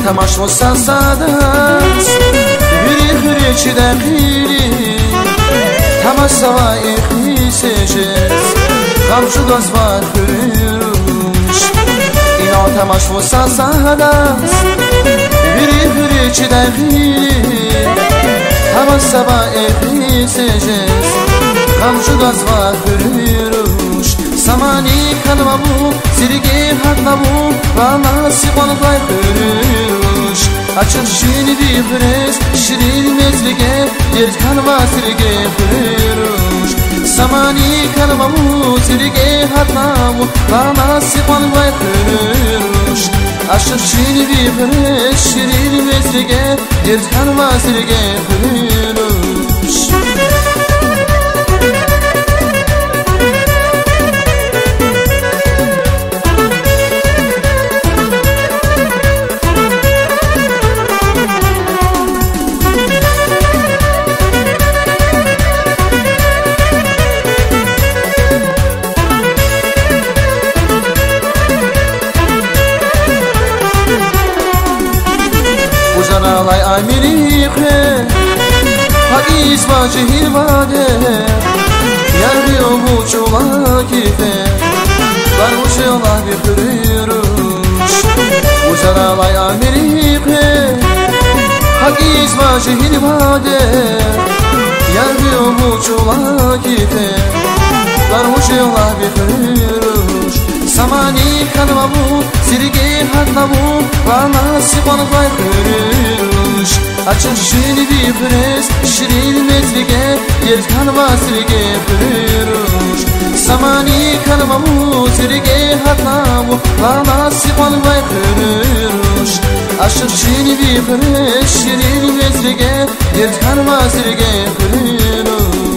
تماش و سازادس بری خری چی دخیلی تماش سوای خیسجس غمشو گزوار خروش اینا تماش و سازادس بری خری چی دخیلی تماش سوای خیسجس غمشو گزوار خروش سمانی کلممو سرگی حقمو و ناسیقان قای خروش açık şini bir fres şirin mezlige yer kalma sirge froş samani kalma mu sirge hatnamu bana sipan vay froş açık şini bir fres şirin mezlige yer kalma sirge froş Alay Amerika Hadis vacihil vade Yargı mucho lakife Var mucho lakife kırıyoruz Uzar alay Amerika Hadis vacihil vade Yargı mucho lakife Var mucho lakife kırıyoruz Samani kalmamu sirge hatnamu Bana sipan vay kırıyoruz Açık şini bir fres şirin mezlige yer kalma sirge kırıyoruz Samani kalmamu sirge hatnamu Bana sipan vay kırıyoruz Açık şini bir fres şirin mezlige yer kalma sirge kırıyoruz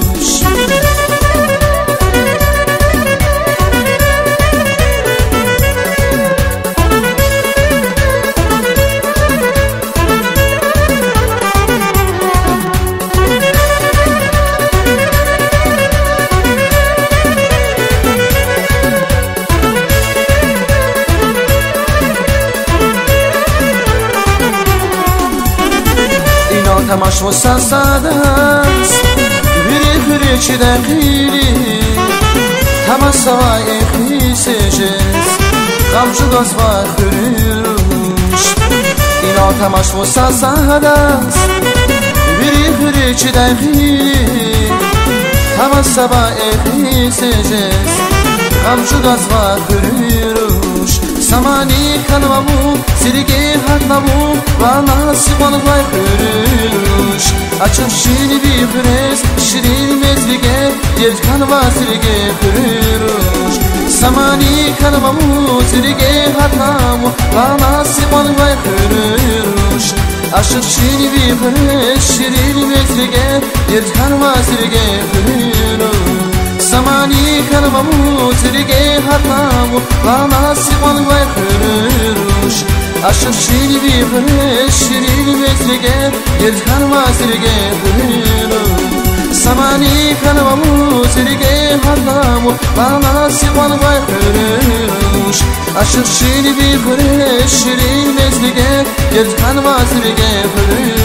تماش و سازادس بری خری چی دخیلی تماش سوای خیسجس غمشو گزوار خروش اینا تماش و سازادس بری خری چی دخیلی تماش سوای خیسجس غمشو گزوار خروش samani kalmamu sirge hatnamu bana sipan vay kırıyoruz açık şini bir fres şirin mezlige yer kalma sirge kırıyoruz samani kalmamu sirge hatnamu bana sipan vay kırıyoruz açık şini bir fres şirin mezlige yer kalma sirge kırıyoruz samani kalmamu sirge hatnamu bana sipan vay kırıyoruz açık şini bir fres şirin mezlige yer kalma sirge kırıyoruz samani kalmamu sirge hatnamu bana sipan vay kırıyoruz açık şini bir fres şirin mezlige yer kalma sirge kırıyoruz